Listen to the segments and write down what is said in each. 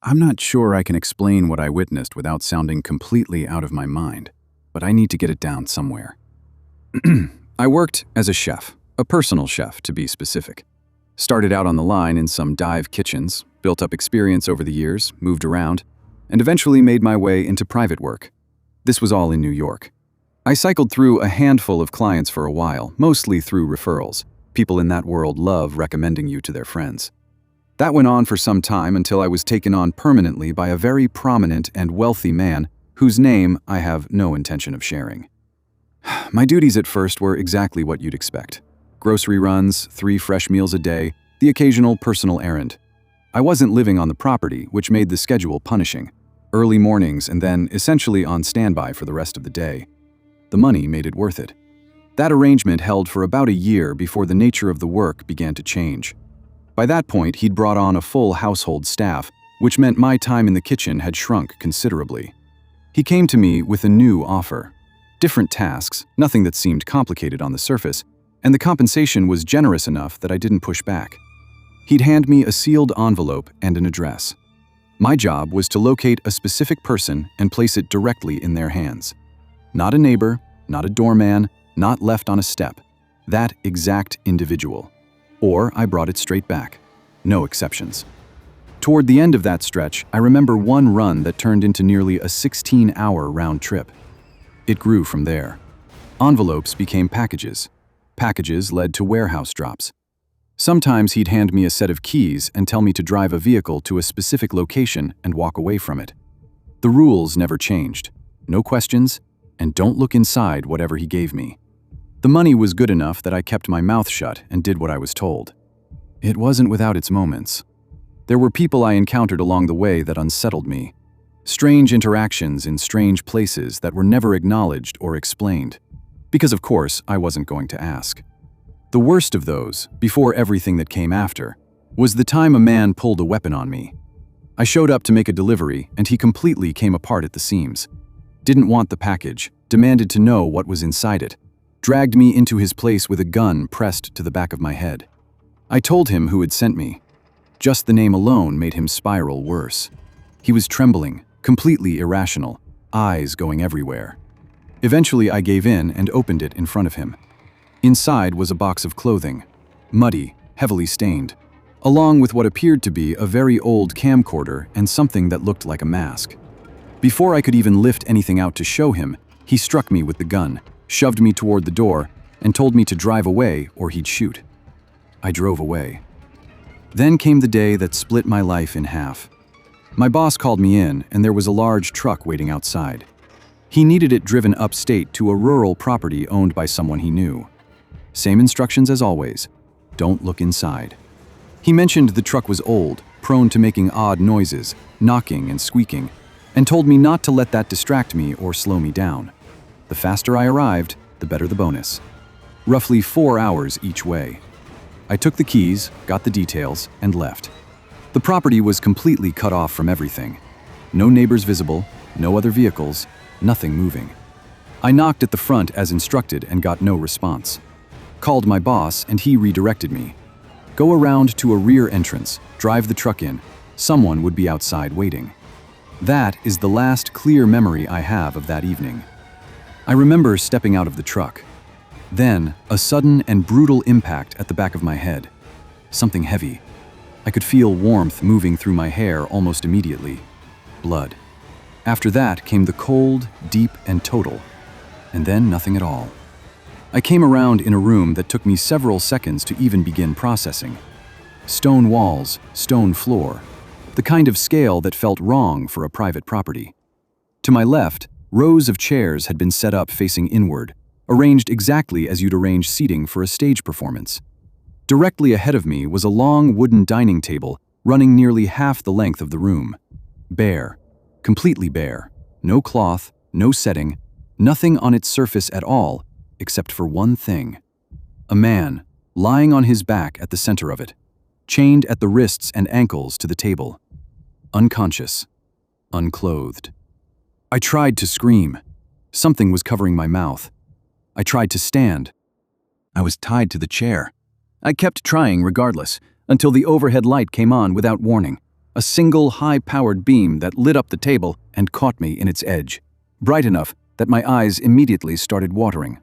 I'm not sure I can explain what I witnessed without sounding completely out of my mind, but I need to get it down somewhere. I worked as a chef, a personal chef to be specific. Started out on the line in some dive kitchens, built up experience over the years, moved around, and eventually made my way into private work. This was all in New York. I cycled through a handful of clients for a while, mostly through referrals. People in that world love recommending you to their friends. That went on for some time until I was taken on permanently by a very prominent and wealthy man whose name I have no intention of sharing. My duties at first were exactly what you'd expect. Grocery runs, 3 fresh meals a day, the occasional personal errand. I wasn't living on the property, which made the schedule punishing. Early mornings and then essentially on standby for the rest of the day. The money made it worth it. That arrangement held for about a year before the nature of the work began to change. By that point, he'd brought on a full household staff, which meant my time in the kitchen had shrunk considerably. He came to me with a new offer. Different tasks, nothing that seemed complicated on the surface, and the compensation was generous enough that I didn't push back. He'd hand me a sealed envelope and an address. My job was to locate a specific person and place it directly in their hands. Not a neighbor, not a doorman, not left on a step. That exact individual. Or I brought it straight back. No exceptions. Toward the end of that stretch, I remember one run that turned into nearly a 16-hour round trip. It grew from there. Envelopes became packages. Packages led to warehouse drops. Sometimes he'd hand me a set of keys and tell me to drive a vehicle to a specific location and walk away from it. The rules never changed. No questions, and don't look inside whatever he gave me. The money was good enough that I kept my mouth shut and did what I was told. It wasn't without its moments. There were people I encountered along the way that unsettled me. Strange interactions in strange places that were never acknowledged or explained. Because of course, I wasn't going to ask. The worst of those, before everything that came after, was the time a man pulled a weapon on me. I showed up to make a delivery and he completely came apart at the seams. Didn't want the package, demanded to know what was inside it, dragged me into his place with a gun pressed to the back of my head. I told him who had sent me. Just the name alone made him spiral worse. He was trembling, completely irrational, eyes going everywhere. Eventually I gave in and opened it in front of him. Inside was a box of clothing, muddy, heavily stained, along with what appeared to be a very old camcorder and something that looked like a mask. Before I could even lift anything out to show him, he struck me with the gun, shoved me toward the door, and told me to drive away or he'd shoot. I drove away. Then came the day that split my life in half. My boss called me in, and there was a large truck waiting outside. He needed it driven upstate to a rural property owned by someone he knew. Same instructions as always. Don't look inside. He mentioned the truck was old, prone to making odd noises, knocking and squeaking, and told me not to let that distract me or slow me down. The faster I arrived, the better the bonus. Roughly 4 hours each way. I took the keys, got the details, and left. The property was completely cut off from everything. No neighbors visible, no other vehicles, nothing moving. I knocked at the front as instructed and got no response. Called my boss and he redirected me. Go around to a rear entrance, drive the truck in. Someone would be outside waiting. That is the last clear memory I have of that evening. I remember stepping out of the truck. Then, a sudden and brutal impact at the back of my head. Something heavy. I could feel warmth moving through my hair almost immediately. Blood. After that came the cold, deep, and total. And then nothing at all. I came around in a room that took me several seconds to even begin processing. Stone walls, stone floor. The kind of scale that felt wrong for a private property. To my left, rows of chairs had been set up facing inward, arranged exactly as you'd arrange seating for a stage performance. Directly ahead of me was a long wooden dining table running nearly half the length of the room. Bare. Completely bare. No cloth, no setting, nothing on its surface at all, except for one thing. A man, lying on his back at the center of it, chained at the wrists and ankles to the table. Unconscious. Unclothed. I tried to scream. Something was covering my mouth. I tried to stand. I was tied to the chair. I kept trying regardless, until the overhead light came on without warning. a single high-powered beam that lit up the table and caught me in its edge, bright enough that my eyes immediately started watering.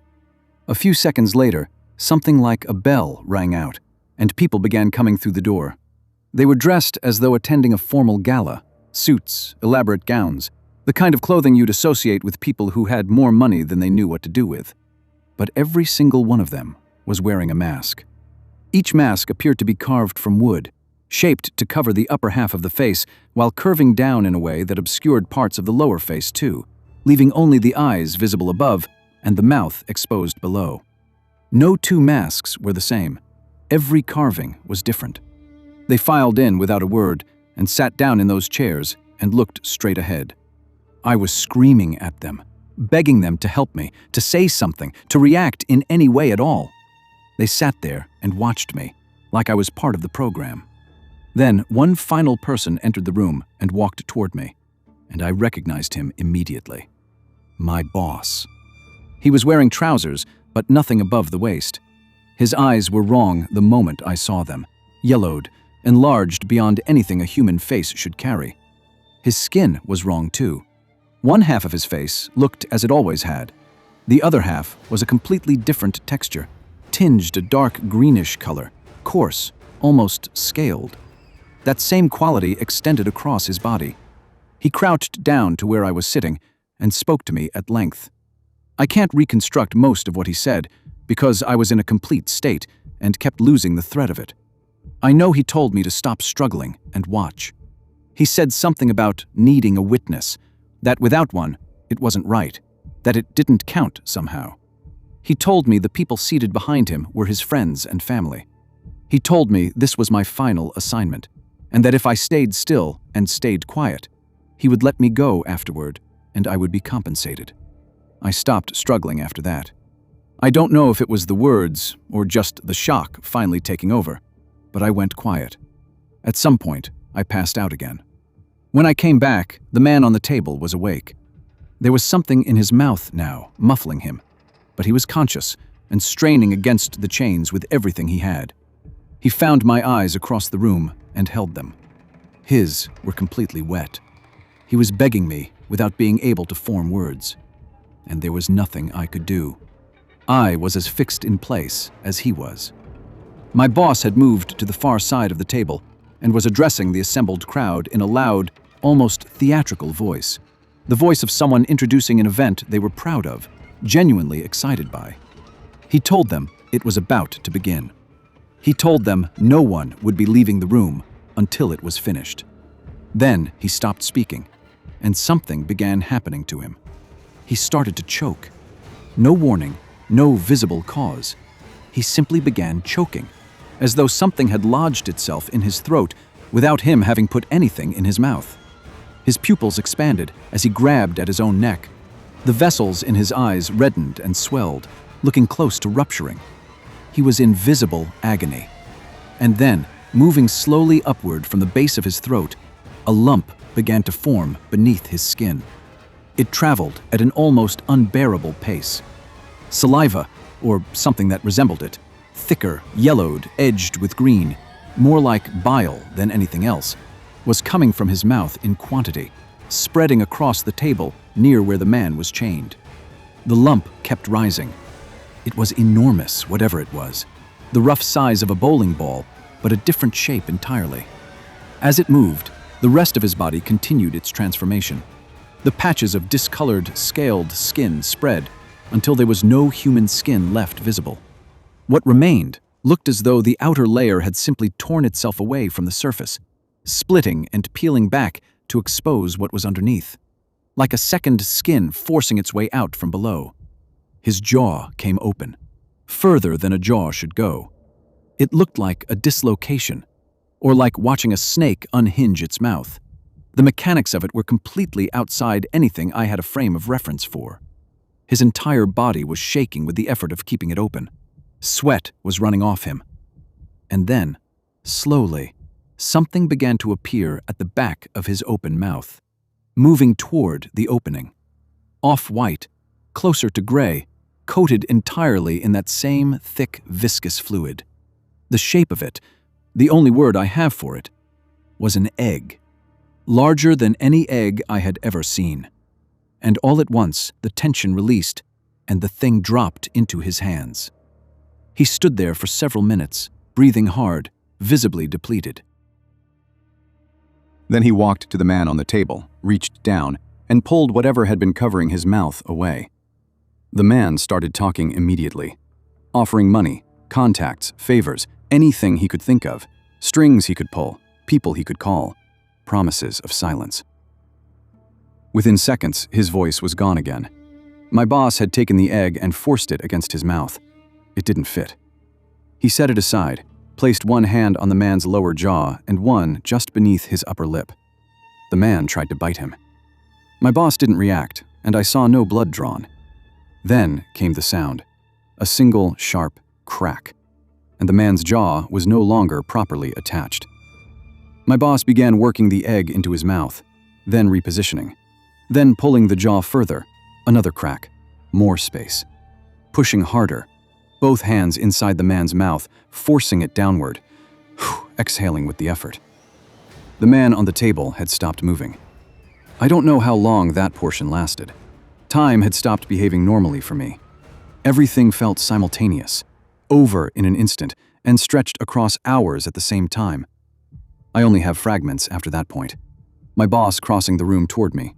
A few seconds later, something like a bell rang out, and people began coming through the door. They were dressed as though attending a formal gala, suits, elaborate gowns, the kind of clothing you'd associate with people who had more money than they knew what to do with. But every single one of them was wearing a mask. Each mask appeared to be carved from wood, shaped to cover the upper half of the face while curving down in a way that obscured parts of the lower face too, leaving only the eyes visible above and the mouth exposed below. No two masks were the same. Every carving was different. They filed in without a word and sat down in those chairs and looked straight ahead. I was screaming at them, begging them to help me, to say something, to react in any way at all. They sat there and watched me, like I was part of the program. Then one final person entered the room and walked toward me, and I recognized him immediately. My boss. He was wearing trousers, but nothing above the waist. His eyes were wrong the moment I saw them, yellowed, enlarged beyond anything a human face should carry. His skin was wrong too. One half of his face looked as it always had. The other half was a completely different texture, tinged a dark greenish color, coarse, almost scaled. That same quality extended across his body. He crouched down to where I was sitting and spoke to me at length. I can't reconstruct most of what he said because I was in a complete state and kept losing the thread of it. I know he told me to stop struggling and watch. He said something about needing a witness, that without one, it wasn't right, that it didn't count somehow. He told me the people seated behind him were his friends and family. He told me this was my final assignment, and that if I stayed still and stayed quiet, he would let me go afterward and I would be compensated. I stopped struggling after that. I don't know if it was the words or just the shock finally taking over, but I went quiet. At some point, I passed out again. When I came back, the man on the table was awake. There was something in his mouth now, muffling him, but he was conscious and straining against the chains with everything he had. He found my eyes across the room and held them. His were completely wet. He was begging me without being able to form words, and there was nothing I could do. I was as fixed in place as he was. My boss had moved to the far side of the table and was addressing the assembled crowd in a loud, almost theatrical voice, the voice of someone introducing an event they were proud of, genuinely excited by. He told them it was about to begin. He told them no one would be leaving the room until it was finished. Then he stopped speaking, and something began happening to him. He started to choke. No warning, no visible cause. He simply began choking, as though something had lodged itself in his throat without him having put anything in his mouth. His pupils expanded as he grabbed at his own neck. The vessels in his eyes reddened and swelled, looking close to rupturing. He was in visible agony. And then, moving slowly upward from the base of his throat, a lump began to form beneath his skin. It traveled at an almost unbearable pace. Saliva, or something that resembled it, thicker, yellowed, edged with green, more like bile than anything else, was coming from his mouth in quantity, spreading across the table near where the man was chained. The lump kept rising. It was enormous, whatever it was, the rough size of a bowling ball, but a different shape entirely. As it moved, the rest of his body continued its transformation. The patches of discolored, scaled skin spread until there was no human skin left visible. What remained looked as though the outer layer had simply torn itself away from the surface, splitting and peeling back to expose what was underneath, like a second skin forcing its way out from below. His jaw came open, further than a jaw should go. It looked like a dislocation, or like watching a snake unhinge its mouth. The mechanics of it were completely outside anything I had a frame of reference for. His entire body was shaking with the effort of keeping it open. Sweat was running off him. And then, slowly, something began to appear at the back of his open mouth, moving toward the opening. Off-white, closer to gray, coated entirely in that same thick, viscous fluid. The shape of it, the only word I have for it, was an egg. larger than any egg I had ever seen. And all at once, the tension released, and the thing dropped into his hands. He stood there for several minutes, breathing hard, visibly depleted. Then he walked to the man on the table, reached down, and pulled whatever had been covering his mouth away. The man started talking immediately, offering money, contacts, favors, anything he could think of, strings he could pull, people he could call, promises of silence. Within seconds, his voice was gone again. My boss had taken the egg and forced it against his mouth. It didn't fit. He set it aside, placed one hand on the man's lower jaw and one just beneath his upper lip. The man tried to bite him. My boss didn't react, and I saw no blood drawn. Then came the sound, a single sharp crack, and the man's jaw was no longer properly attached. My boss began working the egg into his mouth, then repositioning, then pulling the jaw further, another crack, more space, pushing harder, both hands inside the man's mouth, forcing it downward, exhaling with the effort. The man on the table had stopped moving. I don't know how long that portion lasted. Time had stopped behaving normally for me. Everything felt simultaneous, over in an instant, and stretched across hours at the same time. I only have fragments after that point. My boss crossing the room toward me,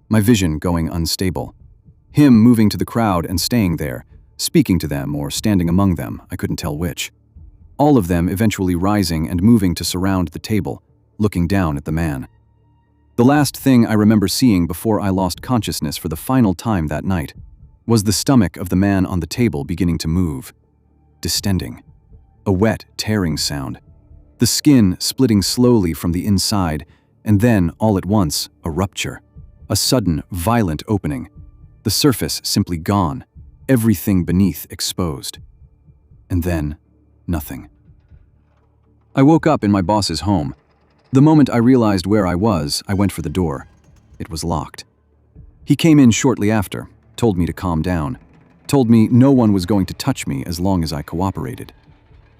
my vision going unstable. Him moving to the crowd and staying there, speaking to them or standing among them, I couldn't tell which. All of them eventually rising and moving to surround the table, looking down at the man. The last thing I remember seeing before I lost consciousness for the final time that night was the stomach of the man on the table beginning to move, distending, a wet, tearing sound, the skin splitting slowly from the inside, and then, all at once, a rupture, a sudden, violent opening, the surface simply gone, everything beneath exposed. And then, nothing. I woke up in my boss's home. The moment I realized where I was, I went for the door. It was locked. He came in shortly after, told me to calm down, told me no one was going to touch me as long as I cooperated.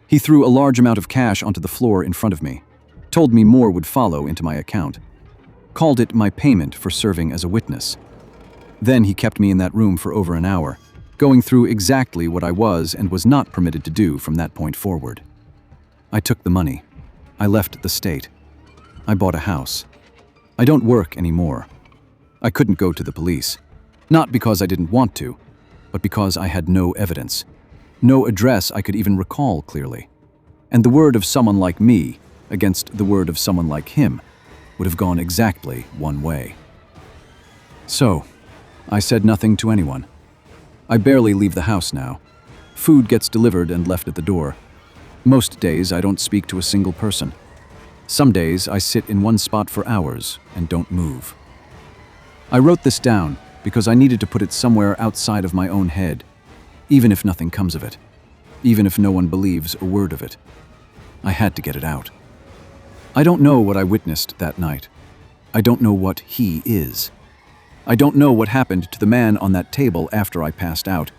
He threw a large amount of cash onto the floor in front of me, told me more would follow into my account, called it my payment for serving as a witness. Then he kept me in that room for over an hour, going through exactly what I was and was not permitted to do from that point forward. I took the money. I left the state. I bought a house. I don't work anymore. I couldn't go to the police, not because I didn't want to, but because I had no evidence, no address I could even recall clearly. And the word of someone like me against the word of someone like him would have gone exactly one way. So, I said nothing to anyone. I barely leave the house now. Food gets delivered and left at the door. Most days I don't speak to a single person. Some days I sit in one spot for hours and don't move. I wrote this down because I needed to put it somewhere outside of my own head, even if nothing comes of it, even if no one believes a word of it. I had to get it out. I don't know what I witnessed that night. I don't know what he is. I don't know what happened to the man on that table after I passed out,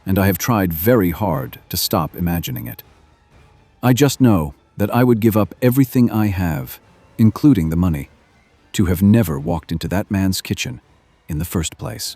and I have tried very hard to stop imagining it. I just know that I would give up everything I have, including the money, to have never walked into that man's kitchen in the first place.